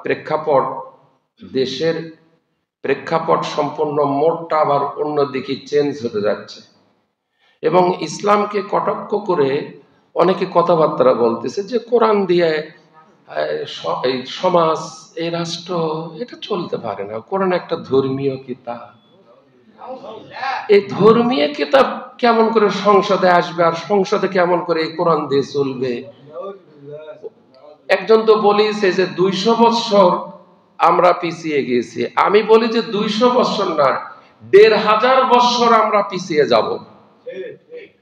প্রেক্ষাপট, দেশের প্রেক্ষাপট সম্পূর্ণ মোড়টা আবার অন্যদিকে চেঞ্জ হতে যাচ্ছে এবং ইসলামকে কটাক্ষ করে অনেকে কথাবার্তা বলতেছে যে কোরআন দিয়ে এই সমাজ, এই রাষ্ট্র এটা চলতে পারে না, কোরআন একটা ধর্মীয় কিতাব। এই ধর্মীয় কিতাব কেমন করে সংসদে আসবে আর সংসদে কেমন করে এই কোরআন দিয়ে চলবে? একজন তো বলিছে যে 200 বছর আমরা পিছিয়ে গিয়েছি। আমি বলি যে 200 বছর না, 1500 বছর আমরা পিছিয়ে যাব।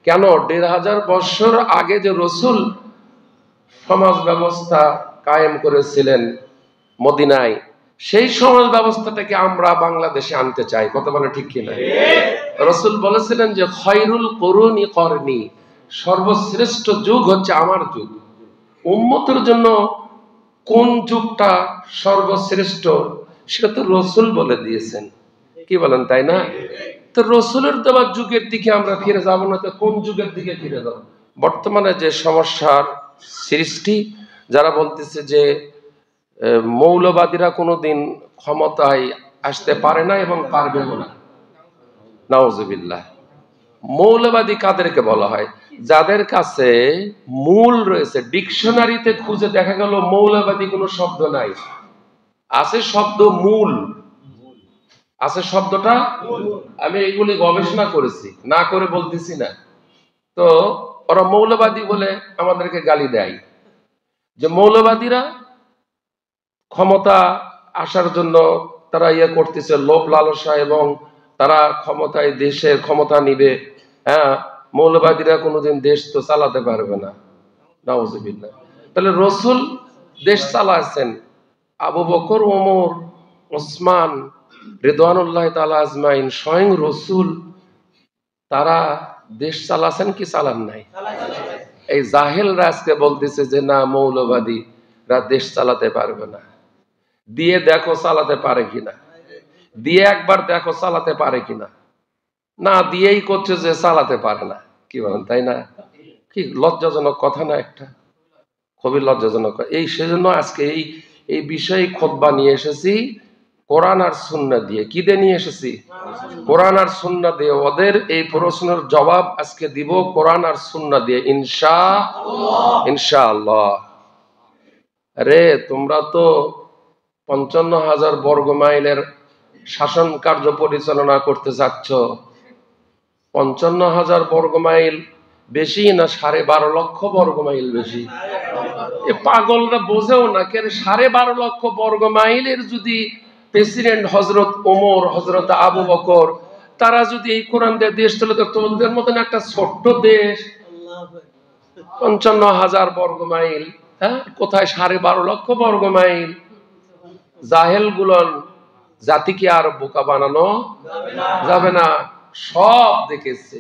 কেন? 1500 বছর আগে যে রাসূল সমাজ ব্যবস্থা কায়েম করেছিলেন মদিনায়, সেই সমাজ ব্যবস্থাটাকে আমরা বাংলাদেশে আনতে চাই। কথা বলে ঠিক কিনা? রাসূল বলেছিলেন যে খায়রুল কুরুনি করনি, সর্বশ্রেষ্ঠ যুগ হচ্ছে আমার যুগ। উম্মতের জন্য কোন যুগটা সর্বশ্রেষ্ঠ সেটা তো রাসূল বলে দিয়েছেন। কি বলেন, তাই না? তো রাসূলের দেওয়া যুগের দিকে আমরা ফিরে যাব না তো কোন যুগের দিকে ফিরে যাব? বর্তমানে যে সমস্যার সৃষ্টি, যারা বলতেছে যে মৌলবাদীরা কোনোদিন ক্ষমতায় আসতে পারে না এবং পারবেও না, নাউজুবিল্লাহ। মৌলবাদী কাদেরকে বলা হয়? যাদের কাছে মূল রয়েছে। ডিকশনারিতে খুঁজে দেখা গেল মৌলবাদী কোনো শব্দ নাই, আছে শব্দ মূল, আছে শব্দটা। আমি এগুলি গবেষণা করেছি, না করে বলতেছি না। তো ওরা মৌলবাদী বলে আমাদেরকে গালি দেয় যে মৌলবাদীরা ক্ষমতা আসার জন্য তারা করতেছে, লোভ লালসা, এবং তারা ক্ষমতায়, দেশের ক্ষমতা নিবে। হ্যাঁ, মৌলবাদীরা কোনোদিন দেশ তো চালাতে পারবে না, নাউজুবিল্লাহ। তাহলে রাসূল দেশ চালাচ্ছেন, আবু বকর, ওমর, ওসমান রিদওয়ানুল্লাহ তাআলা আজমাইন, স্বয়ং রাসূল তারা দেশ চালাচ্ছেন কি চালান নাই? এই জাহেলরা আজকে বলতেছে যে না, মৌলবাদীরা দেশ চালাতে পারবে না। দিয়ে দেখো চালাতে পারে কিনা, দিয়ে একবার দেখো চালাতে পারে কিনা। না দিয়েই করছে যে চালাতে পারে না। কি বলেন, তাই না? কি লজ্জাজনক কথা না? একটা খুবই লজ্জাজনক। এই সেজন্য আজকে এই বিষয়ে খুতবা নিয়ে এসেছি কোরআন আর সুন্নাহ দিয়ে। কি দিয়ে নিয়ে এসেছি? কোরআন আর সুন্নাহ দিয়ে। ওদের এই প্রশ্নের জবাব আজকে দিব কোরআন আর সুন্নাহ দিয়ে, ইনশাআল্লাহ। আরে তোমরা তো 55,000 বর্গ মাইলের শাসন কার্য পরিচালনা করতে যাচ্ছ। 55,000 বর্গ মাইল বেশি না 12.5 লক্ষ বর্গ মাইল বেশি? এ পাগলরা বোঝেও না কেন? 12.5 লক্ষ বর্গ মাইলের যদি প্রেসিডেন্ট হযরত ওমর, হযরত আবু বকর, তারা যদি এই কোরআন দিয়ে দেশ চলে, তো তোমাদের মতন একটা ছোট্ট দেশ 55,000 বর্গ মাইল, হ্যাঁ, কোথায় 12.5 লক্ষ বর্গ মাইল? জাহেল গুলন জাতিকে আর বোকা বানানো যাবে না। সব দেখেছে,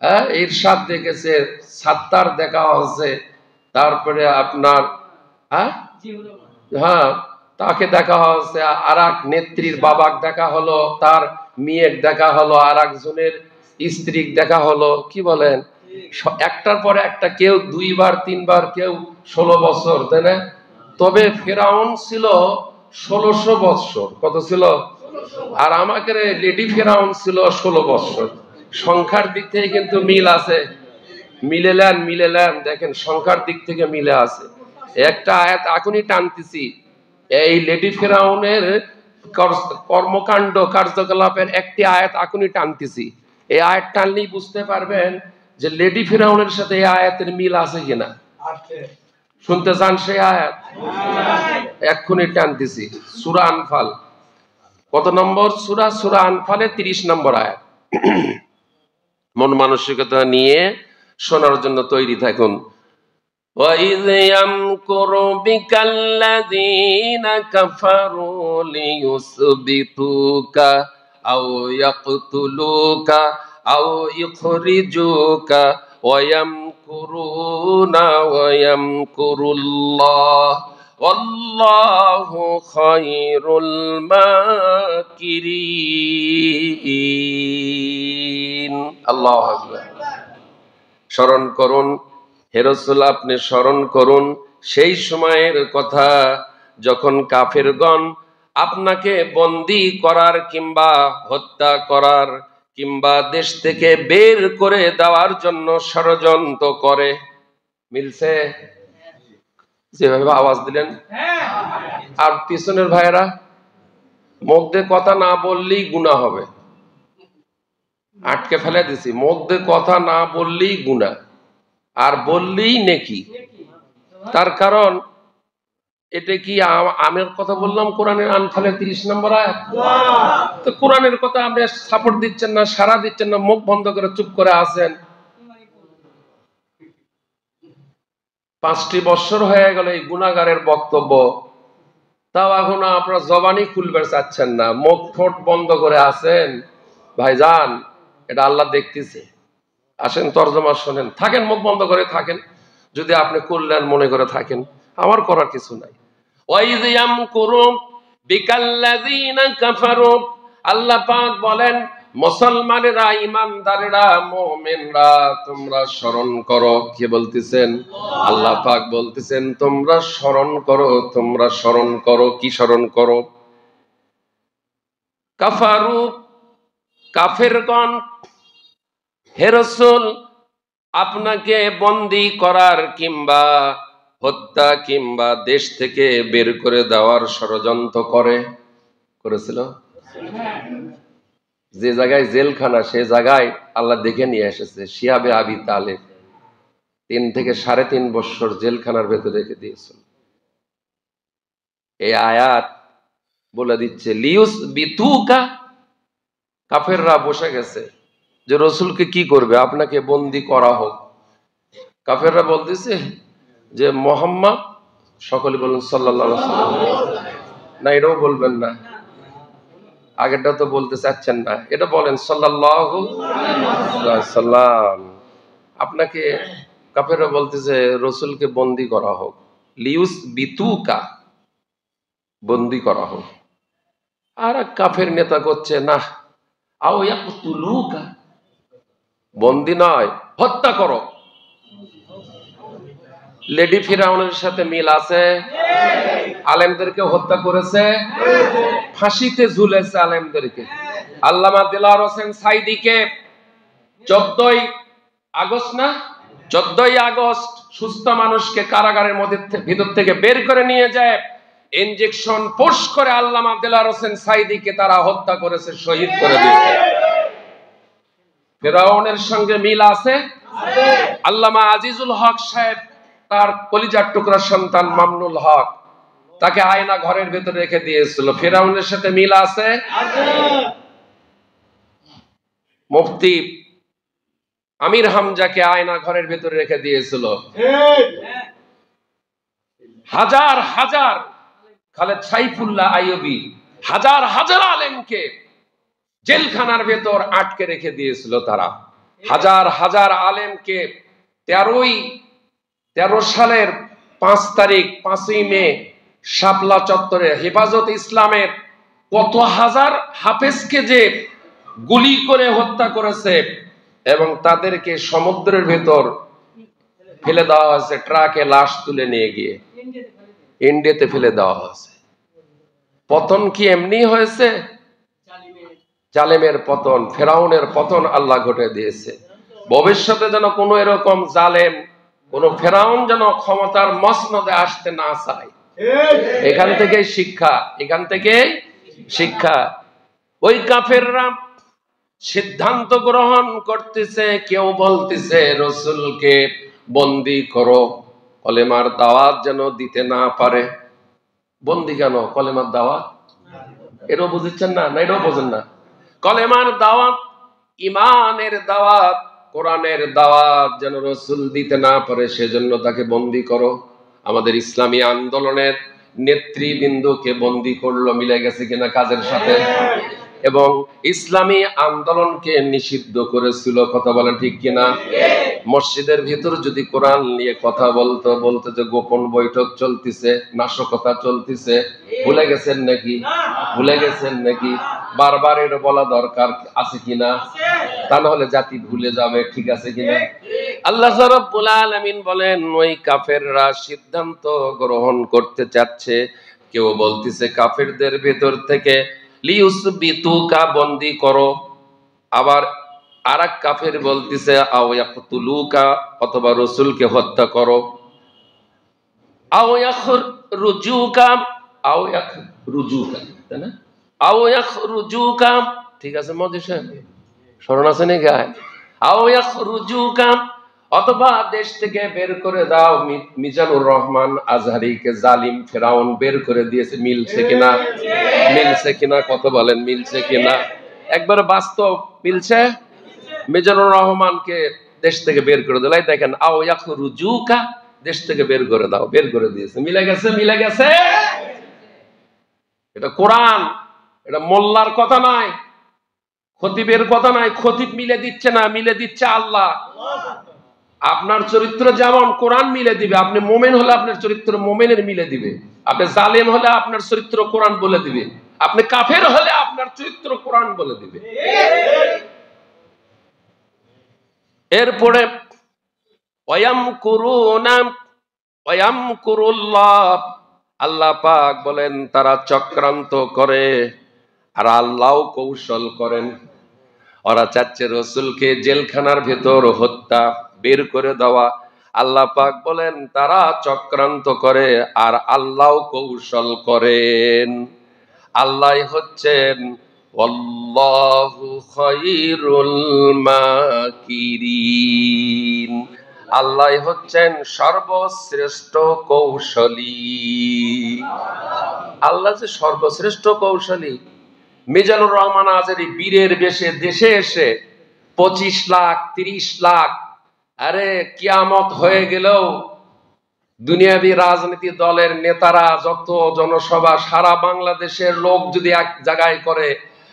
হ্যাঁ, ইরশাদ দেখেছে, সাত্তার দেখা হচ্ছে, তারপরে আপনার হ্যাঁ তাকে দেখা হচ্ছে, আর এক নেত্রীর বাবাক দেখা হলো, তার মেয়েক দেখা হলো, আর একজনের স্ত্রী দেখা হলো। কি বলেন? একটার পরে একটা, কেউ 2 বার 3 বার, কেউ 16 বছর, তাই না? তবে ফেরাউন ছিল 1600 বছর। কত ছিল? আর আমাকে লেডি ফেরাউন ছিল 16 বছর। সংখ্যার দিক থেকে কিন্তু মিল আছে। মিলেলেন দেখেন, সংখ্যার দিক থেকে মিলে আছে। একটা আয়াত এখনই টানতেছি, এই লেডি ফেরাউনের কর্মকাণ্ড কার্যকলাপের একটি আয়াত এখনই টানতেছি। এই আয়াত টানলেই বুঝতে পারবেন যে লেডি ফেরাউনের সাথে এই আয়াতের মিল আছে কিনা। শুনতে চান সেই আয়াত? এক্ষুনি টানতেছি। সূরা আনফাল। কত নম্বর সূরা? সূরা আনফালের 30 নম্বর আয়াত। মন মানসিকতা নিয়ে শোনার জন্য তৈরি থাকুন। وَإِذْ يَمْكُرُ بِكَ الَّذِينَ كَفَرُوا لِيُثْبِتُوكَ أَوْ يَقْتُلُوكَ أَوْ يُخْرِجُوكَ وَيَمْكُرُونَ وَيَمْكُرُ اللَّهُ وَاللَّهُ خَيْرُ الْمَاكِرِينَ। আল্লাহু আকবার। স্মরণ করুন হে রাসূল, আপনি স্মরণ করুন সেই সময়ের কথা যখন কাফেরগণ আপনাকে বন্দী করার কিংবা হত্যা করার কিংবা দেশ থেকে বের করে দেওয়ার জন্য ষড়যন্ত্র করে। মিলছে? যেভাবে আওয়াজ দিলেন। আর পিছনের ভাইয়েরা, মুখ দিয়ে কথা না বললেই গুনাহ হবে। আটকে ফেলে দিছি, মুখ দিয়ে কথা না বললেই গুনাহ, আর বললেই নেকি। তার কারণ এটা কি আমের কথা বললাম কোরআনের আনফালের 30 নম্বর আয়াত। তো কোরআনের কথা আপনি সাপোর্ট দিচ্ছেন না, সাড়া দিচ্ছেন না, মুখ বন্ধ করে চুপ করে আছেন। 5টি বছর হয়ে গেল এই গুনাহগারের বক্তব্য, তাও এখনো আপনারা জবানি খুলবে চাচ্ছেন না, মুখ ঠোঁট বন্ধ করে আছেন। ভাইজান, এটা আল্লাহ দেখতেছে। আসেন তরজমা শোনেন, থাকেন মুখ বন্ধ করে থাকেন, যদি আপনি কল্যাণ মনে করে থাকেন, আমার করার কিছু নাই। ওয়াইয ইয়ামকুরু বিকাল্লাযীনা কাফারু, আল্লাহ পাক বলেন, মুসলমানেরা, ঈমানদারেরা, মুমিনরা, তোমরা স্মরণ করো। কে বলতেছেন? আল্লাহ পাক বলতেছেন তোমরা স্মরণ করো, তোমরা স্মরণ করো। কি স্মরণ করো? কাফারু, কাফেরগণ, হে রাসূল আপনাকে বন্দী করার কিংবা হত্যা কিংবা দেশ থেকে বের করে দেওয়ার ষড়যন্ত্র করেছিল। যে জায়গায় জেলখানা, সে জায়গায় আল্লাহ দেখে নিয়ে এসেছে। শিহাবে আবি তালেব 3 থেকে 3.5 বছর জেলখানার ভেতরে রেখে দিয়েছিল। এই আয়াত বলে দিচ্ছে লিউস বিতুকা, কাফেররা বসে গেছে যে রসুলকে কি করবে, আপনাকে বন্দী করা হোক। কাফেররা বলতেছে যে মুহাম্মদ, সকলে বলুন সাল্লাল্লাহু আলাইহি ওয়াসাল্লাম। না, এটাও বলবেন না, আগেরটা তো বলতে চাচ্ছেন না, এটা বলেন সাল্লাল্লাহু আলাইহি ওয়াসাল্লাম। আপনাকে কাফেররা বলতেছে রসুলকে বন্দী করা হোক, লিউস বিতুকা, বন্দী করা হোক। আর কাফের নেতা করছে না, আও ইয়াকতুলুকা, বন্দী নয়, হত্যা করো। লেডি ফিরাউনের সাথে মিল আছে। আলেমদেরকে হত্যা করেছে, ফাঁসিতে ঝুলেছে আলেমদেরকে। আল্লামা দিলওয়ার হোসেন সাইদিকে 14ই আগস্ট সুস্থ মানুষকে কারাগারের মধ্যে ভিতর থেকে বের করে নিয়ে যায়, ইনজেকশন পুশ করে আল্লামা দিলওয়ার হোসেন সাইদিকে তারা হত্যা করেছে, শহীদ করে দিয়েছে। ফিরাউনের সঙ্গে মিল আছে। আল্লামা আজিজুল হক সাহেব, তার কলিজার টুকরা সন্তান মামুনুল হক, তাকে আয়না ঘরের ভেতরে রেখে দিয়েছিল। ফিরাউনের সাথে মিল আছে। মুফতি আমির হামজাকে আয়না ঘরের ভেতরে রেখে দিয়েছিল। হাজার হাজার, খালেদ সাইফুল্লাহ আইয়ুবী হাজার হাজার আলেমকে জেলখানার ভেতর আটকে রেখে দিয়েছিল তারা। হাজার হাজার আলেমকে 13 সালের 5 তারিখ 5ই মে শাপলা চত্বরে হেফাজত ইসলামের কত হাজার হাফেজকে যে গুলি করে হত্যা করেছে এবং তাদেরকে সমুদ্রের ভেতর ফেলে দেওয়া হয়েছে, ট্রাকে লাশ তুলে নিয়ে গিয়ে ইন্ডিয়াতে ফেলে দেওয়া হয়েছে। পতন কি এমনি হয়েছে? জালেমের পতন, ফেরাউনের পতন আল্লাহ ঘটে দিয়েছে। ভবিষ্যতে যেন কোনো এরকম জালেম, কোন ফেরাউন যেন ক্ষমতার মসনদে আসতে না চায়। এখান থেকে শিক্ষা, এখান থেকে শিক্ষা। ওই কাফেররা সিদ্ধান্ত গ্রহণ করতেছে, কেউ বলতেছে রসুলকে বন্দী করো, কলেমার দাওয়াত যেন দিতে না পারে। বন্দী কেন? কলেমার দাওয়াত, এটাও বুঝছেন না? না, এটাও বোঝেন না। কলেমার দাওয়াত, ইমানের দাওয়াত, কোরআনের দাওয়াত যেন রসুল দিতে না পারে, সেজন্য তাকে বন্দী করো। আমাদের ইসলামী আন্দোলনের নেতৃবৃন্দকে বন্দী করলো, মিলে গেছে কিনা কাজের সাথে? এবং ইসলামী আন্দোলনকে নিষিদ্ধ করেছিল, কথা বলেন ঠিক কিনা? মসজিদের ভিতর যদি কোরআন নিয়ে কথা বলতো যে গোপন বৈঠক চলতেছে, নাশকতা চলতেছে, ভুলে গেছেন নাকি? ভুলে গেছেন নাকি? বারবার এটা বলা দরকার আছে কিনা? তা না হলে জাতি ভুলে যাবে, ঠিক আছে কিনা? আল্লাহ রাব্বুল আলামিন বলেন ওই কাফেররা সিদ্ধান্ত গ্রহণ করতে চাচ্ছে কেউ বলতেছে কাফেরদের ভেতর থেকে লিউসবিতুকা বন্দী করো, আবার আরেক কাফের বলতেছে আও ইয়াকতুলুকা অথবা রাসূলকে হত্যা করো, আও ইয়াখরুজুকা, আও ইয়াখরুজুকা, তাই না? আও ইয়াখরুজুকা, ঠিক আছে মধ্যে স্মরণ আছে নাকি গায়? আও ইয়াখরুজুকা, অথবা দেশ থেকে বের করে দাও। মিজানুর রহমান আজহারিকে জালিম ফেরাউন বের করে দিয়েছে। মিলছে কিনা? মিলছে কিনা কত বলেন, মিলছে কিনা? একবার বাস্তব মিলছে। মিজানুর রহমানকে দেশ থেকে বের করে দিলাই, দেখেন আও ইয়াখরুজুকা, দেশ থেকে বের করে দাও, বের করে দিয়েছে। মিলে গেছে, মিলে গেছে। এটা কোরআন, এটা মোল্লার কথা নয়, খতিবের কথা নয়। খতিব মিলে দিচ্ছে না, মিলে দিচ্ছে আল্লাহ। আপনার চরিত্র যেমন কোরআন মিলে দিবে। আপনি মোমেন হলে আপনার চরিত্র মোমেনের মিলে দিবে, আপনি জালেম হলে আপনার চরিত্র কোরআন বলে দিবে, আপনি কাফের হলে আপনার চরিত্র কোরআন বলে দিবে। এরপরে আল্লাহ পাক বলেন তারা চক্রান্ত করে আর আল্লাহ কৌশল করেন। ওরা চাচ্ছে রসুলকে জেলখানার ভেতর হত্যা, বের করে দেওয়া। আল্লাহ পাক বলেন তারা চক্রান্ত করে আর আল্লাহ কৌশল করেন। আল্লাহ হচ্ছেন আল্লাহু খায়রুল মাকিরিন, আল্লাহ হচ্ছেন সর্বশ্রেষ্ঠ কৌশলী। আল্লাহ যে সর্বশ্রেষ্ঠ কৌশলী। মিজানুর রহমান আজহারী বীরের বেশে দেশে এসে 25 লাখ 30 লাখ, আরে কিয়ামত হয়ে গেলেও দুনিয়াবী রাজনীতি দলের নেতারা যত জনসভা সারা বাংলাদেশের লোক যদি এক জায়গায় করে,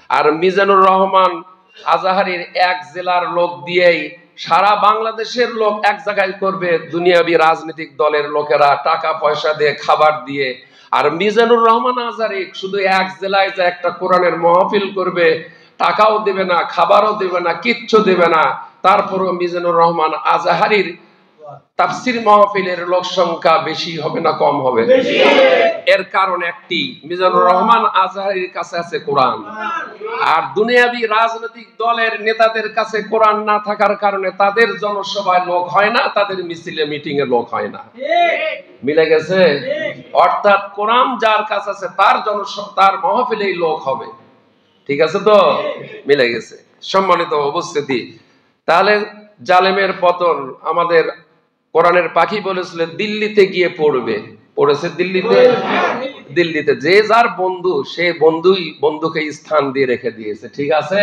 আর মিজানুর রহমান আজহারীর এক জেলার লোক দিয়েই সারা বাংলাদেশের লোক এক জায়গায় করবে, দুনিয়াবী রাজনৈতিক দলের লোকেরা টাকা পয়সা দিয়ে খাবার দিয়ে। আর মিজানুর রহমান আজহারী শুধু এক জেলায় যে একটা কোরআনের মাহফিল করবে, টাকাও দেবে না, খাবারও দেবে না, কিচ্ছু দেবে না, তারপরও মিজানুর রহমান আজহারীর তাফসীর মাহফিলের লোক সংখ্যা বেশি হবে না কম হবে? এর কারণ একটি, মিজানুর রহমান আজহারীর কাছে আছে কোরআন। আর দুনিয়াবী রাজনৈতিক দলের নেতাদের কাছে কোরআন না থাকার কারণে তাদের জনসভায় লোক হয় না, তাদের মিছিলে মিটিং এ লোক হয় না। মিলে গেছে? অর্থাৎ কোরআন যার কাছে আছে তার তার মাহফিলেই লোক হবে। ঠিক আছে তো? মিলে গেছে। সম্মানিত উপস্থিতি, তাহলে জালেমের পতন আমাদের কোরআনের পাখি বলেছিল দিল্লিতে গিয়ে পড়বে। পড়েছে দিল্লিতে? দিল্লিতে যে যার বন্ধু সে বন্ধুকে স্থান দিয়ে রেখে দিয়েছে। ঠিক আছে?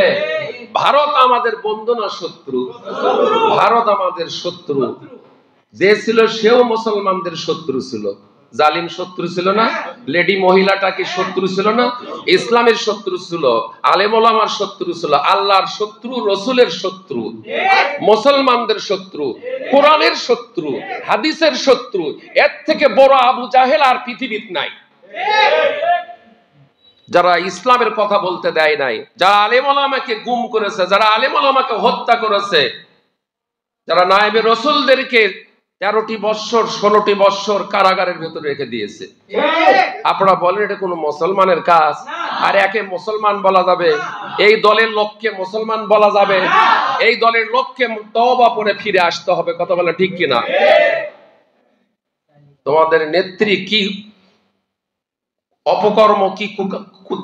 ভারত আমাদের বন্ধু না শত্রু? ভারত আমাদের শত্রু। যে ছিল সেও মুসলমানদের শত্রু ছিল। জালিম শত্রু ছিল না? লেডি মহিলাটা কি শত্রু ছিল না? ইসলামের শত্রু ছিল, আলেম ওলামার শত্রু ছিল, আল্লাহর শত্রু, রসুলের শত্রু, মুসলমানদের শত্রু, কোরআনের শত্রু, হাদিসের শত্রু। এর থেকে বড় আবু জাহেল আর পৃথিবীতে নাই। যারা ইসলামের কথা বলতে দেয় নাই, যারা আলেম ওলামাকে গুম করেছে, যারা আলেম ওলামাকে হত্যা করেছে, যারা নায়েবে রসুলদেরকে 13টি বৎসর 16টি বৎসর কারাগারের ভেতরে রেখে দিয়েছে। আপনারা বলেন এটা কোনো মুসলমানের কাজ? আর একে মুসলমান বলা যাবে? এই দলের লোককে মুসলমান বলা যাবে? এই দলের লোককে তওবা করে ফিরে আসতে হবে। কথা বলে ঠিক কিনা? তোমাদের নেত্রী কি অপকর্ম, কি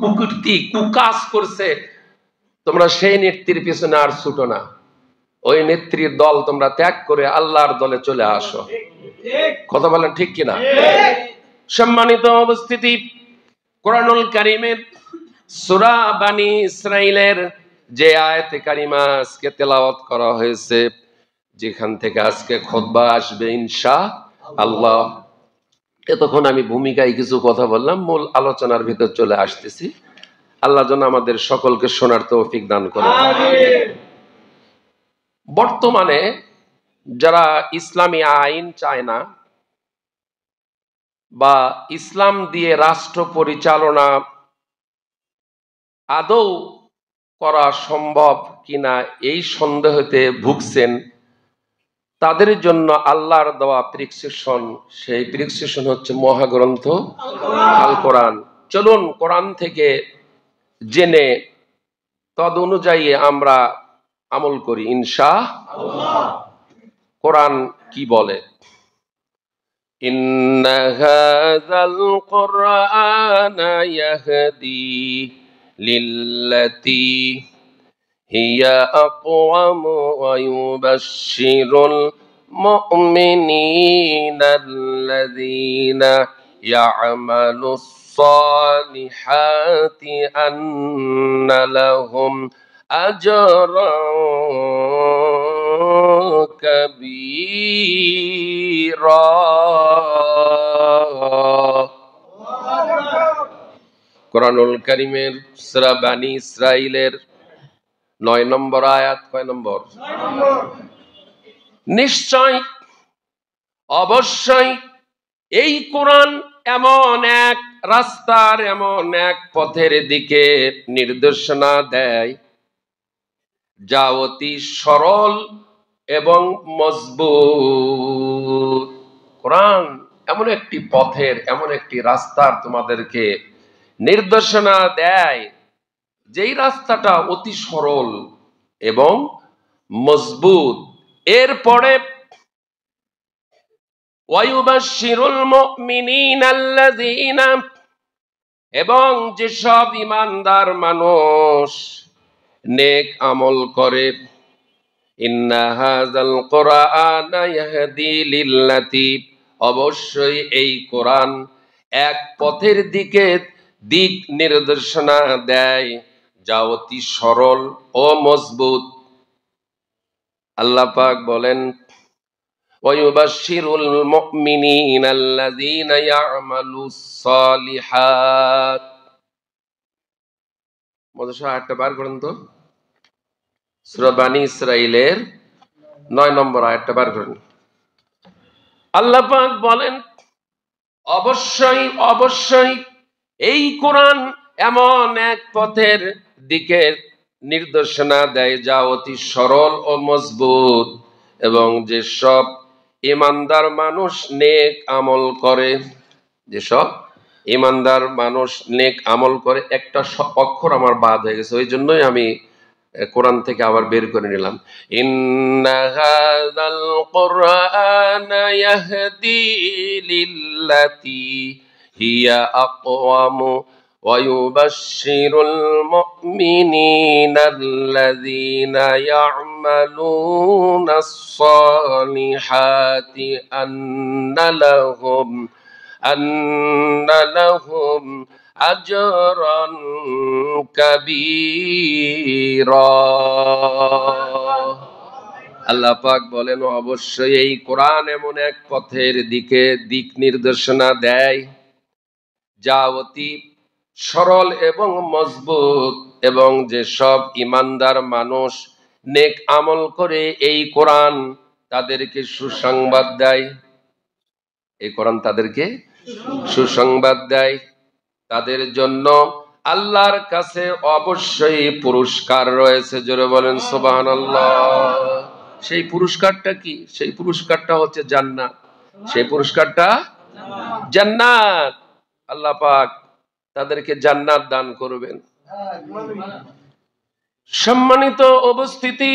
কুকীর্তি, কুকাজ করছে, তোমরা সেই নেত্রীর পিছনে আর ছুটো না। ওই নেত্রীর দল তোমরা ত্যাগ করে আল্লাহর দলে চলে আসো। কথা বলেন ঠিক কিনা? সম্মানিত উপস্থিতি, কোরআনুল কারীমের সূরা বানী ইসরাঈলের যে আয়াতে কারিমা আজকে তেলাওয়াত করা হয়েছে, যেখান থেকে আজকে খুতবা আসবে ইনশাআল্লাহ, এতক্ষণ আমি ভূমিকায় কিছু কথা বললাম, মূল আলোচনার ভিতর চলে আসতেছি। আল্লাহ যেন আমাদের সকলকে শোনার তৌফিক দান করেন। বর্তমানে যারা ইসলামী আইন চায় না বা ইসলাম দিয়ে রাষ্ট্র পরিচালনা আদৌ করা সম্ভব কিনা এই সন্দেহতে ভুগছেন, তাদের জন্য আল্লাহর দেওয়া প্রেসক্রিপশন, সেই প্রেসক্রিপশন হচ্ছে মহাগ্রন্থ আল কোরআন। চলুন কোরআন থেকে জেনে তদ অনুযায়ী আমরা আমল করি ইনশাআল্লাহ। কোরআন কি বলে? ইন্না হাযাল কুরআনা ইয়াহদি লিল্লাতী হিয়া আকওয়াম ওয়া ইউবাশশিরুল মুমিনিনা আল্লাযীনা ইয়া'মালুস সালিহাতি আন্না লাহুম আজরান কাবীরা। কোরআনুল কারীমের সূরা বানী ইসরাঈলের 9 নম্বর আয়াত। কয় নম্বর? নিশ্চয় অবশ্যই এই কোরআন এমন এক রাস্তার, এমন এক পথের দিকে নির্দেশনা দেয় যা অতি সরল এবং মজবুত। কোরআন এমন একটি পথের, এমন একটি রাস্তার তোমাদেরকে নির্দেশনা দেয় যেই রাস্তাটা অতি সরল এবং মজবুত। এরপরে ওয়ায়ুবাশশিরুল মুমিনিনা আল্লাযীনা, এবং যেসব ঈমানদার মানুষ নেক আমল করে, ইন্না হাযাল কুরআনা ইয়াহদি লিল্লাতী, অবশ্যই এই কোরআন এক পথের দিকে দিক নির্দেশনা দেয় যা অতি সরল ও মজবুত। আল্লাহ পাক বলেন ওয়ায়ুবাশশিরুল মুমিনিনা আল্লাযীনা ইয়া'মালুস সালিহাত। মজা আয়াতটা বার করেন তো, সূরা বানী ইসরাঈলের 9 নম্বর আয়াতটা বার করেন। আল্লাহ পাক বলেন অবশ্যই অবশ্যই এই কোরআন এমন এক পথের দিকে নির্দেশনা দেয় যা অতি সরল ও মজবুত, এবং যেসব ঈমানদার মানুষ নেক আমল করে, যেসব ঈমানদার মানুষ নেক আমল করে। একটা অক্ষর আমার বাদ হয়ে গেছে, ওই জন্যই আমি কোরআন থেকে আবার বের করে নিলাম। ইন্না হাযাল কুরআনা ইয়াহদি লিল্লাতী হিয়া আকওয়াম ওয়া ইউবাশশিরুল মুমিনিনা আল্লাযীনা ইয়া'মালুনাস সালিহাতি আন্না লাহুম আজরান কাবীরা। আল্লাহ পাক বলেন অবশ্যই এই কোরআন এমন এক পথের দিকে দিক নির্দেশনা দেয় যা অতি সরল এবং মজবুত, এবং যেসব ঈমানদার মানুষ নেক আমল করে এই কোরআন তাদেরকে সুসংবাদ দেয়। এই কোরআন তাদেরকে সুসংবাদ দেয়। তাদের জন্য আল্লাহর কাছে অবশ্যই পুরস্কার রয়েছে। জোরে বলেন সুবহানাল্লাহ। সেই পুরস্কারটা কি? সেই পুরস্কারটা হচ্ছে জান্নাত। সেই পুরস্কারটা জান্নাত। আল্লাহ পাক তাদেরকে জান্নাত দান করবেন। সম্মানিত উপস্থিতি,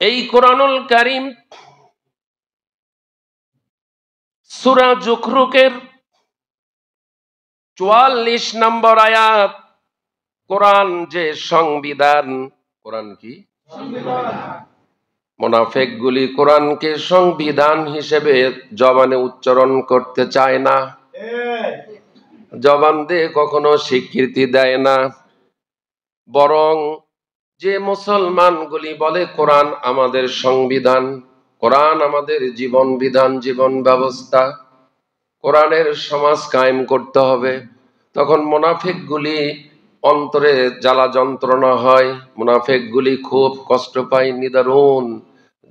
এই কোরআনুল কারীম সূরা যুখরুফের 44 নম্বর আয়াত। কোরআন যে সংবিধান, কোরআন কি মুনাফিকগুলি কোরআনকে সংবিধান হিসেবে জবানে উচ্চারণ করতে চায় না, জবান দিয়ে কখনো স্বীকৃতি দেয় না। বরং যে মুসলমানগুলি বলে কোরআন আমাদের সংবিধান, কোরআন আমাদের জীবন বিধান, জীবন ব্যবস্থা, কোরআনের সমাজ কায়েম করতে হবে, তখন মুনাফিকগুলি অন্তরে জ্বালা যন্ত্রণা হয়, মুনাফিকগুলি খুব কষ্ট পায়, নিদারুণ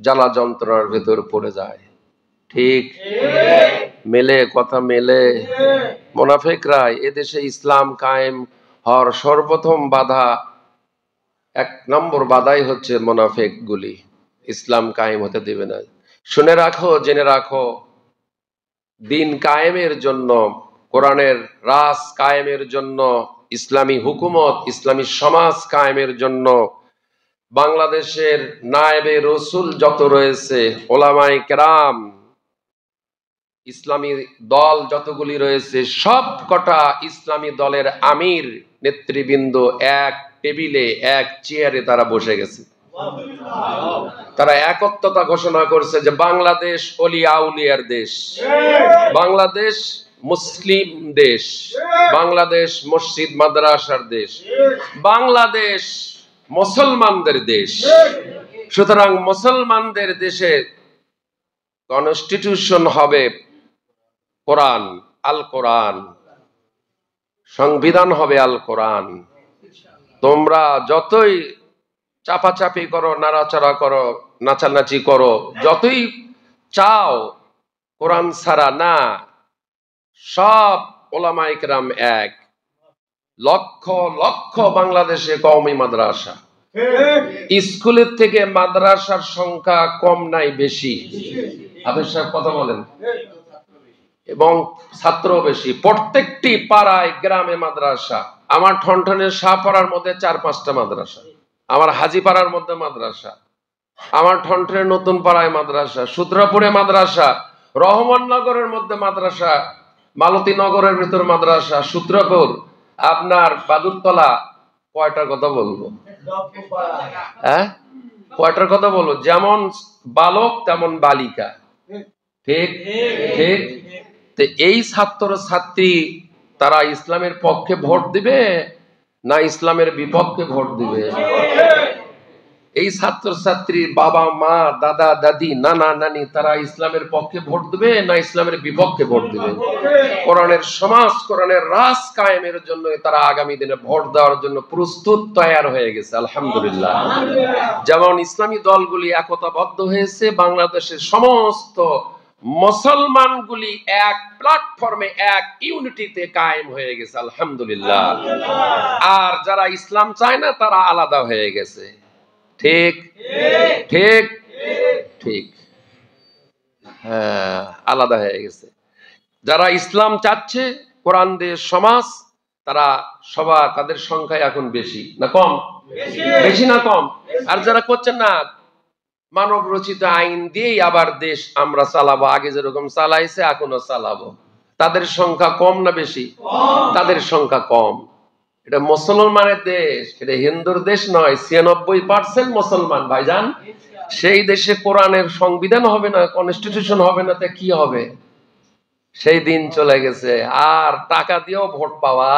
জ্বালা যন্ত্রণার ভেতর পড়ে যায়। ঠিক মেলে, কথা মেলে। মুনাফিকরা এদেশে ইসলাম কায়েম হওয়ার সর্বপ্রথম বাধা এক নম্বর বাধাই হচ্ছে মুনাফিক গুলি, ইসলাম কায়েম হতে দেবে না। শুনে রাখো, জেনে রাখো, দিন কায়েমের জন্য, কোরআনের রাজ কায়েমের জন্য, ইসলামী হুকুমত, ইসলামী সমাজ কায়েমের জন্য বাংলাদেশের নায়েবে রসুল যত রয়েছে, ওলামায়ে কেরাম, ইসলামী দল যতগুলি রয়েছে, সব কটা ইসলামী দলের আমির নেতৃবৃন্দ এক টেবিলে, এক চেয়ারে তারা বসে গেছে। তারা একত্বতা ঘোষণা করছে যে বাংলাদেশ ওলিয়া আউলিয়ার দেশ, বাংলাদেশ মুসলিম দেশ, বাংলাদেশ মসজিদ মাদ্রাসার দেশ, বাংলাদেশ মুসলমানদের দেশ। সুতরাং মুসলমানদের দেশে কনস্টিটিউশন হবে কোরআন, আল কোরআন, সংবিধান হবে আল কোরআন। তোমরা যতই চাপাচাপি করো, নাড়াচাড়া করো, নাচানাচি করো, যতই চাও, কোরআন ছাড়া না। সব ওলামায়ে কেরাম এক, লক্ষ লক্ষ বাংলাদেশে কওমি মাদ্রাসা, স্কুলের থেকে মাদ্রাসার সংখ্যা কম নাই বেশি। আপনি সব কথা বলেন। এবং ছাত্র বেশি, প্রত্যেকটি পাড়ায় গ্রামে মাদ্রাসা। আমার ঠনঠনের শাহপাড়ার মধ্যে 4-5টা মাদ্রাসা, আমার হাজীপাড়ার মধ্যে মাদ্রাসা, আমার ঠনঠনের নতুন পাড়ায় মাদ্রাসা, সূত্রাপুরে মাদ্রাসা, রহমাননগরের মধ্যে মাদ্রাসা, মালতী নগরের ভিতর মাদ্রাসা, সূত্রাপুর, আপনার বাদুরতলা। কয়টার কথা বলবো? হ্যাঁ, কয়টার কথা বলবো? যেমন বালক তেমন বালিকা। ঠিক ঠিক। তো এই ছাত্র ছাত্রী তারা ইসলামের পক্ষে ভোট দিবে না ইসলামের বিপক্ষে ভোট দিবে? এই ছাত্র ছাত্রীর বাবা মা, দাদা দাদি, নানা নানি তারা ইসলামের পক্ষে ভোট দিবে না ইসলামের বিপক্ষে ভোট দিবে? কোরআনের সমাজ, কোরআনের রাজ কায়েমের জন্য তারা আগামী দিনে ভোট দেওয়ার জন্য প্রস্তুত, তৈয়ার হয়ে গেছে আলহামদুলিল্লাহ। যেমন ইসলামী দলগুলি একতাবদ্ধ হয়েছে, বাংলাদেশের সমস্ত মুসলমানগুলি এক প্ল্যাটফর্মে, এক ইউনিটিতে কায়েম হয়ে গেছে আলহামদুলিল্লাহ। আর যারা ইসলাম চায় না তারা আলাদা হয়ে গেছে। ঠিক ঠিক ঠিক, হ্যাঁ, আলাদা হয়ে গেছে। যারা ইসলাম চাচ্ছে, কোরআন দিয়ে সমাজ, তারা সবার, তাদের সংখ্যা এখন বেশি না কম? বেশি না কম? আর যারা করছেন না, মানব রচিত আইন দিয়েই আবার দেশ আমরা চালাবো, আগে যেরকম চালাইছে এখনো চালাবো, তাদের সংখ্যা কম না বেশি? তাদের সংখ্যা কম। এটা মুসলমানের দেশ, এটা হিন্দুর দেশ নয়। 96% মুসলমান ভাইজান। সেই দেশে কোরআনের সংবিধান হবে না, কনস্টিটিউশন হবে না, তা কি হবে? সেই দিন চলে গেছে। আর টাকা দিয়েও ভোট পাওয়া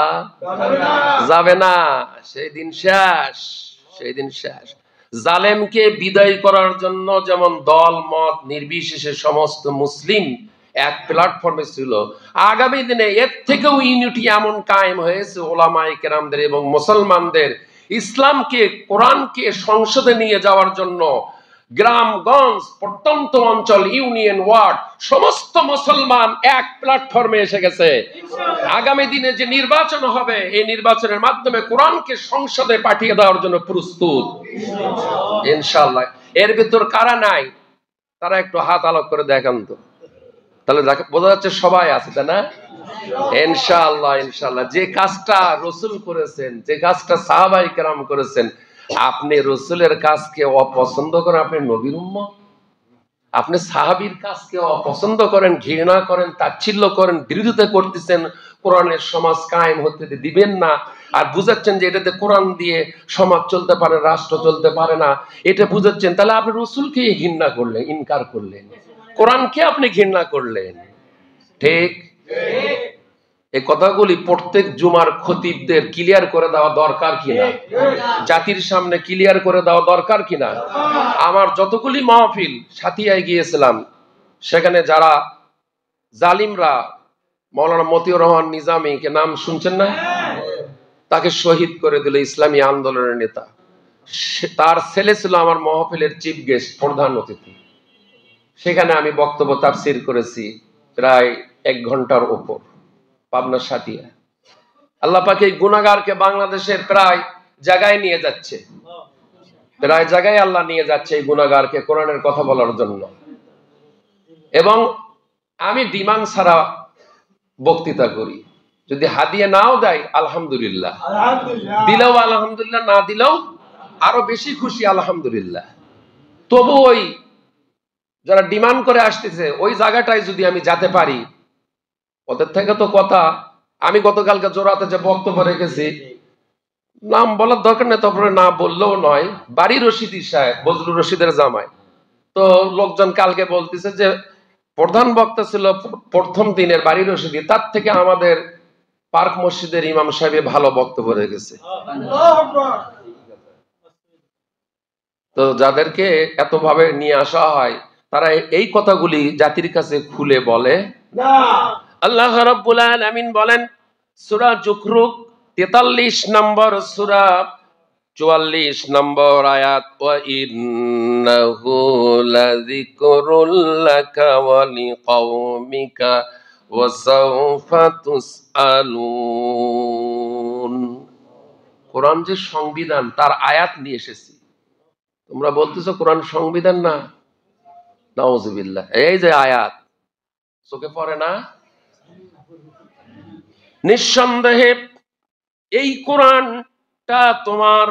যাবে না, সেই দিন শেষ, সেই দিন শেষ। জালেমকে বিদায় করার জন্য যেমন দল মত নির্বিশেষে সমস্ত মুসলিম এক প্ল্যাটফর্মে ছিল, আগামী দিনে এর থেকেও ইউনিটি এমন কায়েম হয়েছে ওলামায়ে কেরামদের এবং মুসলমানদের। ইসলামকে, কোরআনকে সংসদে নিয়ে যাওয়ার জন্য গ্রামগঞ্জ, প্রত্যন্ত অঞ্চল, ইউনিয়ন ওয়ার্ড, সমস্ত মুসলমান এক প্ল্যাটফর্মে এসে গেছে। আগামী দিনে যে নির্বাচন হবে, এই নির্বাচনের মাধ্যমে কোরআনকে সংসদে পাঠিয়ে দেওয়ার জন্য প্রস্তুত ইনশাআল্লাহ। এর ভিতর কারা নাই তারা একটু হাত আলোক করে দেখান তো, তাহলে বোঝা যাচ্ছে সবাই আছে, তাই না? ইনশাআল্লাহ ইনশাআল্লাহ। যে কাজটা রসুল করেছেন, যে কাজটা সাহাবায়ে কেরাম করেছেন, আপনি রসুলের কাজকে অপছন্দ করেন, আপনি নবীর উম্মত। আপনি সাহাবীর কাজকে অপছন্দ করেন, ঘৃণা করেন, তাচ্ছিল্য করেন, বিরোধিতা করতেছেন, কোরআনের সমাজ কায়েম হতে দিবেন না। আর বুঝাচ্ছেন যে এটাতে কোরআন দিয়ে সমাজ চলতে পারে, রাষ্ট্র চলতে পারে না, এটা বুঝাচ্ছেন। তাহলে আপনি রসুলকে ঘৃণা করলেন, ইনকার করলেন, কোরআনকে আপনি ঘৃণা করলেন। ঠিক? এই কথাগুলি প্রত্যেক জুমার খতিবদের ক্লিয়ার করে দেওয়া দরকার কিনা? জাতির সামনে ক্লিয়ার করে দেওয়া দরকার কিনা? আমার যতগুলি মাহফিল সাথিয়ায় গিয়েছিলাম, সেখানে যারা জালিমরা, মৌলানা মতিউর রহমান নিজামী কে নাম শুনছেন না? তাকে শহীদ করে দিল ইসলামী আন্দোলনের নেতা। তার ছেলে ছিল আমার মাহফিলের চিফ গেস্ট, প্রধান অতিথি। সেখানে আমি বক্তব্য তাফসীর করেছি প্রায় 1 ঘন্টার উপর, পাবনার সাথিয়া। আল্লাহ পাক এই গুনাহগারকে বাংলাদেশের প্রায় জায়গায় নিয়ে যাচ্ছে। প্রায় জায়গায় আল্লাহ নিয়ে যাচ্ছে এই গুনাহগারকে কোরআনের কথা বলার জন্য। এবং আমি ডিমান্ড ছাড়া বক্তৃতা করি, যদি হাদিয়া নাও দেয় আলহামদুলিল্লাহ, দিলেও আলহামদুলিল্লাহ, না দিলেও আরো বেশি খুশি আলহামদুলিল্লাহ। তবু ওই যারা ডিমান্ড করে আসতেছে ওই জায়গাটায় যদি আমি যেতে পারি, ওদের থেকে তো কথা। আমি গতকালকে জোড়াতে যে বক্তব্য রেখেছি, নাম বলার দরকার নেই, তারপরে না বললেও নয়, বাড়ি রশিদি সাহেব, বজলুর রশিদের জামাই। তো লোকজন কালকে বলতেছে যে প্রধান বক্তা ছিল প্রথম দিনের বাড়ি রশিদি, তার থেকে আমাদের পার্ক মসজিদের ইমাম সাহেব ভালো বক্তব্য রেখেছে। তো যাদেরকে এত ভাবে নিয়ে আসা হয় তারা এই কথাগুলি জাতির কাছে খুলে বলে না। আল্লাহ রাব্বুল আলামিন বলেন সূরা যুখরুফ 43 নম্বর সূরা 44 নম্বর আয়াত, ওয়া ইন্নাহু লাযিকরুল লাকা ওয়া লিকাওমিকা ওয়া সাওফা তুসআলুন। কোরআন যে সংবিধান তার আয়াত নিয়ে এসেছি, তোমরা বলতেছো কোরআন সংবিধান না, নাউযুবিল্লাহ। এই যে আয়াত চোখে পড়ে না? নিঃসন্দেহে এই কোরআনটা তোমার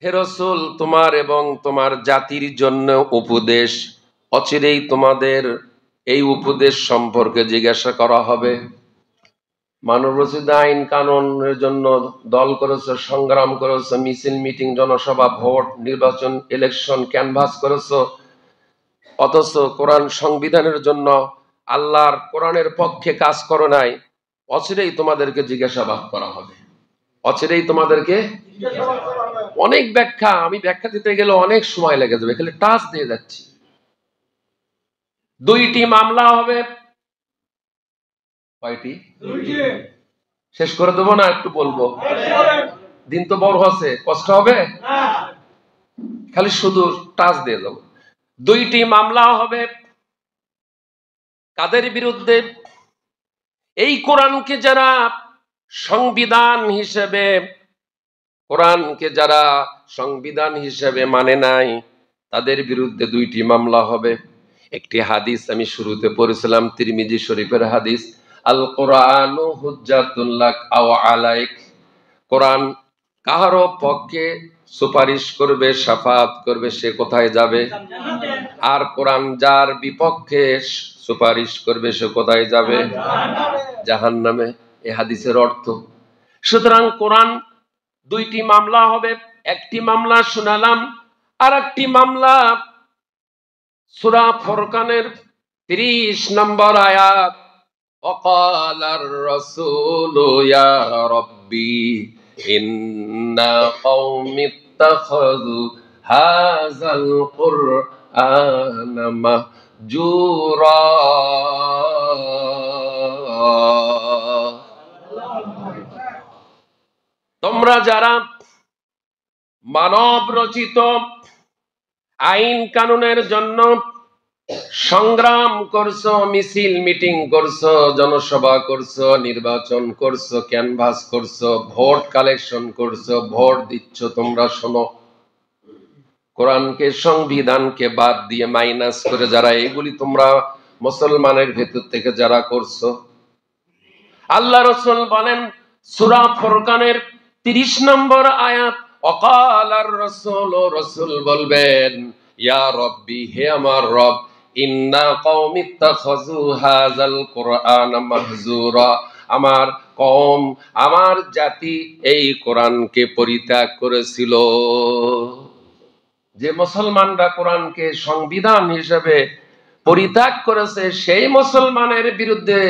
হে রাসূল, তোমার এবং তোমার জাতির জন্য উপদেশ। অচিরেই তোমাদের এই উপদেশ সম্পর্কে জিজ্ঞাসা করা হবে। মানব রচিত আইন কানুনের জন্য দল করেছো, সংগ্রাম করেছো, মিছিল, মিটিং, জনসভা, ভোট, নির্বাচন, ইলেকশন ক্যানভাস করেছো, অথচ কোরআন সংবিধানের জন্য আল্লাহর কোরআনের পক্ষে কাজ করো নাই। অচিরেই তোমাদেরকে জিজ্ঞাসাবাদ করা হবে, অচিরেই তোমাদেরকে। অনেক ব্যাখ্যা, আমি ব্যাখ্যা দিতে গেলে অনেক সময় লেগে যাবে, খালি টাচ দিয়ে যাচ্ছি। 2টি মামলা হবে। কয়টি? শেষ করে দেবো না, একটু বলবো, দিন তো বড় হচ্ছে, কষ্ট হবে, খালি শুধু টাচ দিয়ে যাবো। 2টি মামলা হবে। কাদের বিরুদ্ধে? এই কোরআনকে যারা সংবিধান হিসেবে, কোরআনকে যারা সংবিধান হিসেবে মানে নাই, তাদের বিরুদ্ধে 2টি মামলা হবে। একটি হাদিস আমি শুরুতে পড়েছিলাম, তিরমিজি শরীফের হাদিস, আল কোরআনু হুজ্জাতুল লাক আও আলাইক। কোরআন কাহারও পক্ষে সুপারিশ করবে, শাফাআত করবে, সে কোথায় যাবে? আর কোরআন যার বিপক্ষে সুপারিশ করবে সে কোথায় যাবে? জাহান্নামে। এই হাদিসের অর্থ। সুতরাং কোরআন 2টি মামলা হবে। একটি মামলা শোনালাম, আর একটি মামলা সূরা ফুরকানের 30 নম্বর আয়াত, ওয়াকালার রাসূলু ইয়া রাব্বি ইন্না কওমি ইত্তাখাযু হাযাল কুরআনা মাহজুরা। তোমরা যারা মানব রচিত আইন কানুনের জন্য সংগ্রাম করছো, মিছিল মিটিং করছো, জনসভা করছো, নির্বাচন করছো, ক্যানভাস করছো, ভোট কালেকশন করছো, ভোট দিচ্ছ, তোমরা শোনো, কোরআনকে সংবিধানকে বাদ দিয়ে মাইনাস করে যারা এগুলি তোমরা মুসলমানের ভেতর থেকে যারা করছো, আল্লাহ রাসূল বলেন সূরা ফুরকানের 30 নম্বর আয়াত, ওয়াকালার রাসূল, রাসূল বলবেন ইয়া রাব্বি, হে আমার রব, ইন্না কওমি ইত্তাখাযু হাযাল কুরআনা মাহজুরা। আমার কওম, আমার জাতি এই কোরআনকে পরিত্যাগ করেছিল। যে মুসলমানরা কোরআনকে সংবিধান হিসেবে পরিত্যাগ করেছে, সেই মুসলমানের বিরুদ্ধে,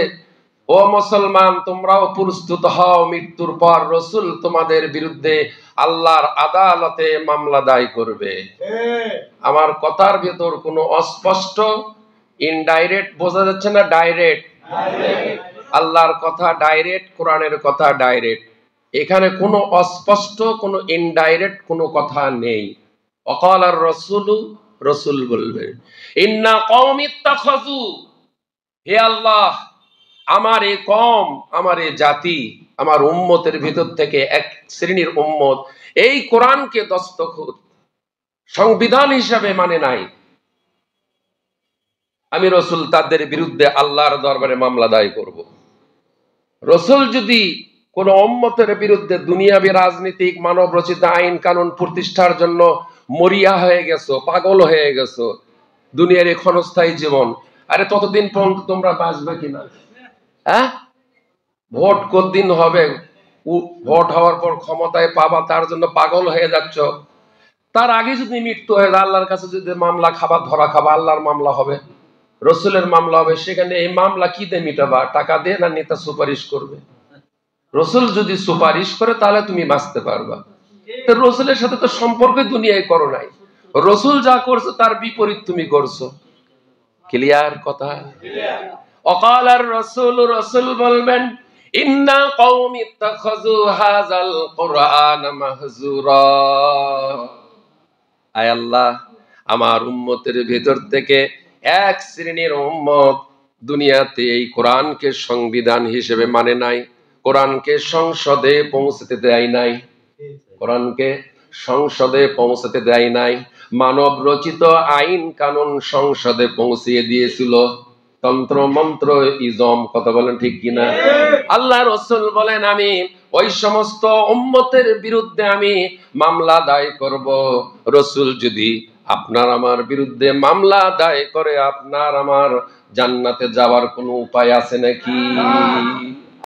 ও মুসলমান তোমরাও প্রস্তুত হও, মৃত্যুর পর রাসূল তোমাদের বিরুদ্ধে আল্লাহর আদালতে মামলা দায় করবে। আমার কথার ভেতর কোনো অস্পষ্ট, ইনডাইরেক্ট বোঝা যাচ্ছে না, ডাইরেক্ট? আল্লাহর কথা ডাইরেক্ট, কোরআনের কথা ডাইরেক্ট। এখানে কোনো অস্পষ্ট, কোনো ইনডাইরেক্ট কোনো কথা নেই। ওয়াকালার রাসূলু, রাসূল বলবে ইন্না কওমি ইত্তাখাযু, হে আল্লাহ, আমার এই কওম, আমার এই জাতি, আমার উম্মতের ভিতর থেকে এক শ্রেণীর উম্মত এই কোরআনকে দস্তখত, সংবিধান হিসাবে মানে নাই, আমি রসুল তাদের বিরুদ্ধে আল্লাহর দরবারে মামলা দায়ের করব। রসুল যদি কোন উম্মতের বিরুদ্ধে দুনিয়াবী রাজনীতিক মানব রচিত আইন কানুন প্রতিষ্ঠার জন্য মরিয়া হয়ে গেছো, পাগল হয়ে গেছো, দুনিয়ার এই ক্ষণস্থায়ী জীবন, আরে ততদিন পর্যন্ত তোমরা বাঁচবে কিনা? হ্যাঁ, ভোট কতদিন হবে, ভোট হওয়ার পর ক্ষমতায় পাবা তার জন্য পাগল হয়ে যাচ্ছ। তার আগে যদি মৃত্যু হয়ে যায়, আল্লাহর কাছে যদি মামলা খাবা, ধরা খাবা, আল্লাহর মামলা হবে, রসুলের মামলা হবে, সেখানে এই মামলা কি দিয়ে মিটাবা? টাকা দিয়ে না নেতা সুপারিশ করবে? রসুল যদি সুপারিশ করে তাহলে তুমি বাঁচতে পারবা। তো রসুলের সাথে তো সম্পর্ক দুনিয়ায় করো নাই, রসুল যা করছে তার বিপরীত তুমি করছো। ক্লিয়ার কথা? অকালার রসুল, রসুল বলবেন ইন্না কওমি ইত্তাখাযু হাযাল কুরআন মাহজুরা। আয় আল্লাহ, আমার উম্মতের ভেতর থেকে এক শ্রেণীর উম্মত দুনিয়াতে এই কোরআনকে সংবিধান হিসেবে মানে নাই, কোরআনকে সংসদে পৌঁছতে দেয় নাই, কোরআনকে সংসদে পৌঁছতে দেয় নাই। মানব রচিত আইন কানুন সংসদে পৌঁছিয়ে দিয়েছিল, তন্ত্র মন্ত্র ইজম, কথা বলেন ঠিক কিনা? আল্লাহ রসুল বলেন আমি ওই সমস্ত উম্মতের বিরুদ্ধে আমি মামলা দায়ের করব। রসুল যদি আপনার আমার বিরুদ্ধে মামলা দায়ের করে, আপনার আমার জান্নাতে যাওয়ার কোনো উপায় আছে নাকি?